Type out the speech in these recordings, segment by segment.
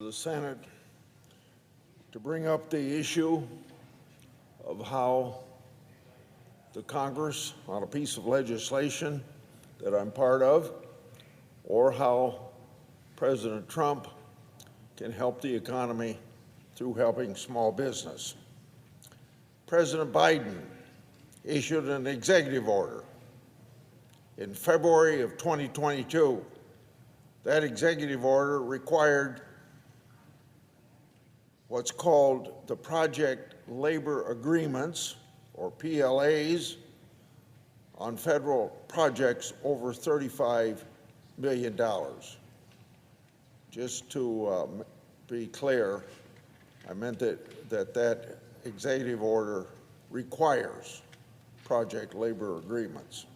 the Senate to bring up the issue of how the Congress, on a piece of legislation that I'm part of, or how President Trump can help the economy through helping small business. President Biden issued an executive order in February of 2022. That executive order required what's called the Project Labor Agreements, or PLAs, on federal projects over $35 million. Just to be clear, I meant that executive order requires project labor agreements.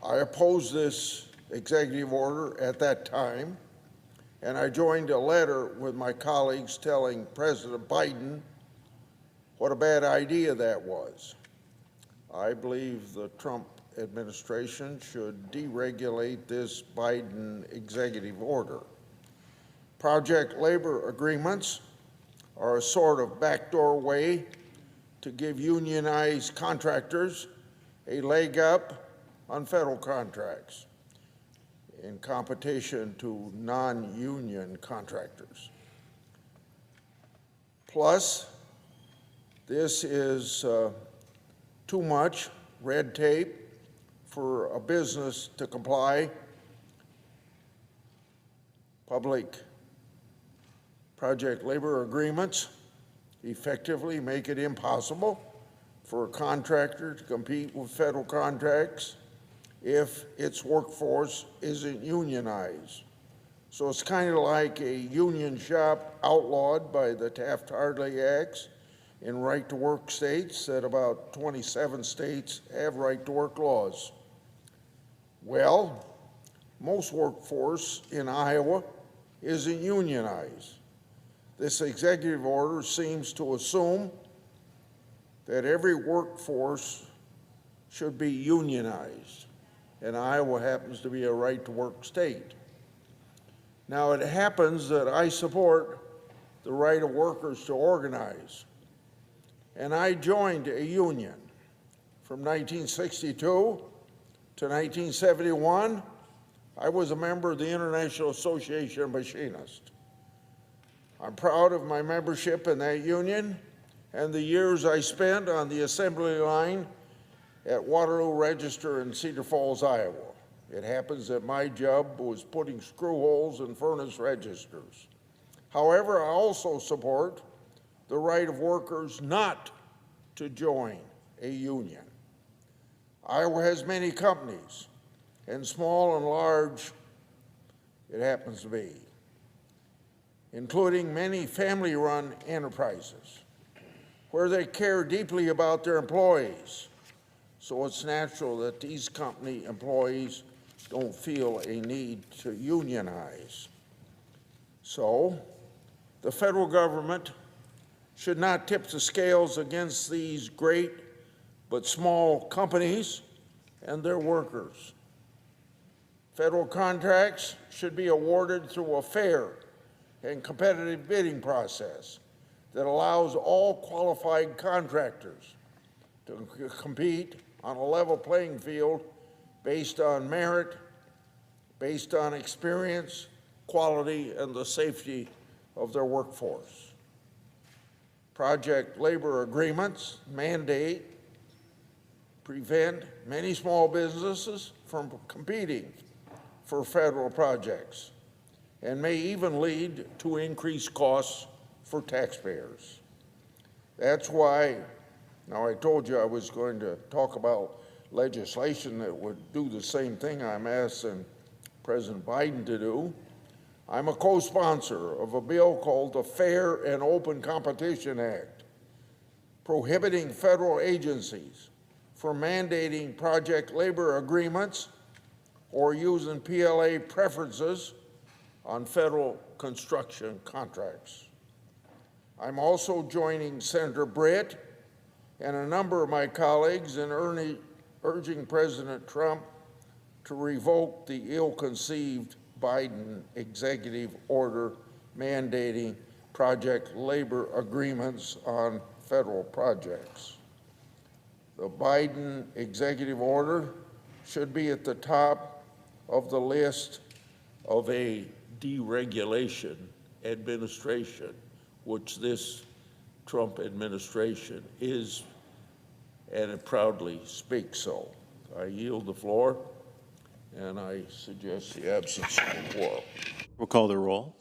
I opposed this executive order at that time, and I joined a letter with my colleagues telling President Biden what a bad idea that was. I believe the Trump administration should deregulate this Biden executive order. Project labor agreements are a sort of backdoor way to give unionized contractors a leg up on federal contracts in competition to non-union contractors. Plus, this is too much red tape for a business to comply. Public project labor agreements effectively make it impossible for a contractor to compete with federal contracts if its workforce isn't unionized. So it's kind of like a union shop outlawed by the Taft-Hartley Acts in right-to-work states that about 27 states have right-to-work laws. Well, most workforce in Iowa isn't unionized. This executive order seems to assume that every workforce should be unionized, and Iowa happens to be a right-to-work state. Now, it happens that I support the right of workers to organize, and I joined a union from 1962 to 1971. I was a member of the International Association of Machinists. I'm proud of my membership in that union and the years I spent on the assembly line at Waterloo Register in Cedar Falls, Iowa. It happens that my job was putting screw holes in furnace registers. However, I also support the right of workers not to join a union. Iowa has many companies, and small and large it happens to be, including many family-run enterprises where they care deeply about their employees. So it's natural that these company employees don't feel a need to unionize. So the federal government should not tip the scales against these great but small companies and their workers. Federal contracts should be awarded through a fair and competitive bidding process that allows all qualified contractors to compete on a level playing field based on merit, based on experience, quality, and the safety of their workforce. Project labor agreements prevent many small businesses from competing for federal projects and may even lead to increased costs for taxpayers. That's why, now I told you I was going to talk about legislation that would do the same thing I'm asking President Biden to do. I'm a co-sponsor of a bill called the Fair and Open Competition Act, prohibiting federal agencies from mandating project labor agreements or using PLA preferences on federal construction contracts. I'm also joining Senator Britt and a number of my colleagues in urging President Trump to revoke the ill-conceived Biden executive order mandating project labor agreements on federal projects. The Biden executive order should be at the top of the list of a deregulation administration, which this Trump administration is, and it proudly speaks so. I yield the floor, and I suggest the absence of a quorum. We'll call the roll.